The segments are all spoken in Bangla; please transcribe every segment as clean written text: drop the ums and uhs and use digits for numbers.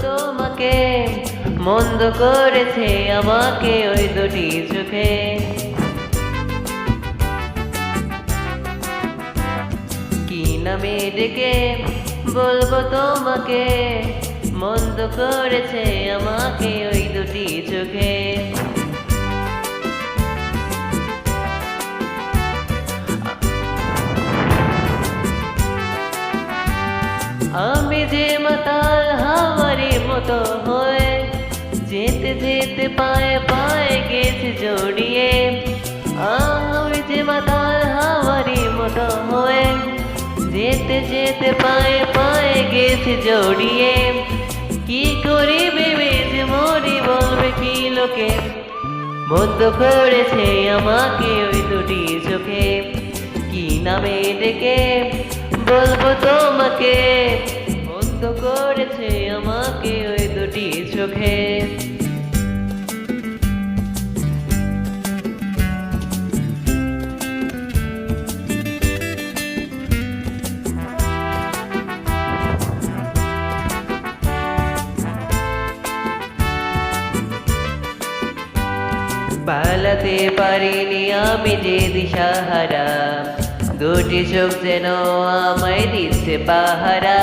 তোমাকে মন্দ করেছে আমাকে ওই দুটি চোখে। কি নামে ডেকে বলবো তোমাকে মন্দ করেছে আমাকে ওই দুটি চোখে। আমি যে মাতাল হাওয়ারি মতো হয়ে যেতে যেতে পায়ে পায়ে গেছি জড়িয়ে। আমি যে মাতাল হাওয়ারি মতো হয়ে যেতে যেতে পায়ে পায়ে গেছি জড়িয়ে। কি করি ভেবে যে মরি বলবে কি লোকে বন্ধ করেছে আমাকে ওই দুটি চোখে। কি নামে ডেকে বলবো তোমাকে বন্ধ করেছে আমাকে ওই দুটি চোখে। পালাতে পারিনি আমি যে দিশাহারা, দুটি চোখ যেন আমায় দিচ্ছে পাহারা।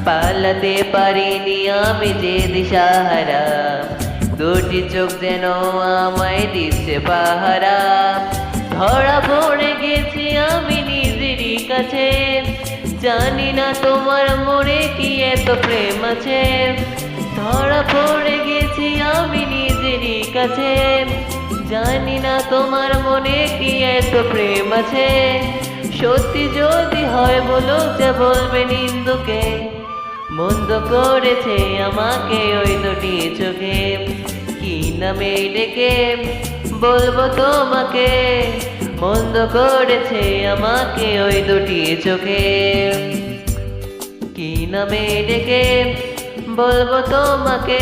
পালাতে পারিনি আমি যে দিশাহারা, দুটি চোখ যেন আমায় দিচ্ছে পাহারা। ধরা পড়ে গেছি আমি নিজেরই কাছে, জানি না তোমার মনে কি এত প্রেম আছে। ধরা পড়ে গেছি আমি নিজেরই কাছে, জানি না তোমার মনে কি এত প্রেম আছে। সত্যি যদি হয় বলো যে বলবে নিন্দুকে মন্দ করেছে আমাকে ওই দুটি চোখে। কি নামে ডেকে বলবো তোমাকে মন্দ করেছে আমাকে ওই দুটি চোখে। কি নামে ডেকে বলবো তোমাকে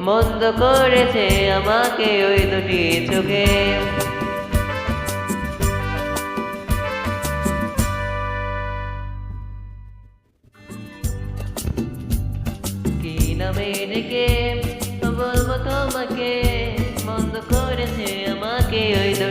মন্দ করেছে আমাকে ওই দুটি চোখে। কি নামে ডেকে বলবো তোমাকে মন্দ করেছে আমাকে ওই দুটি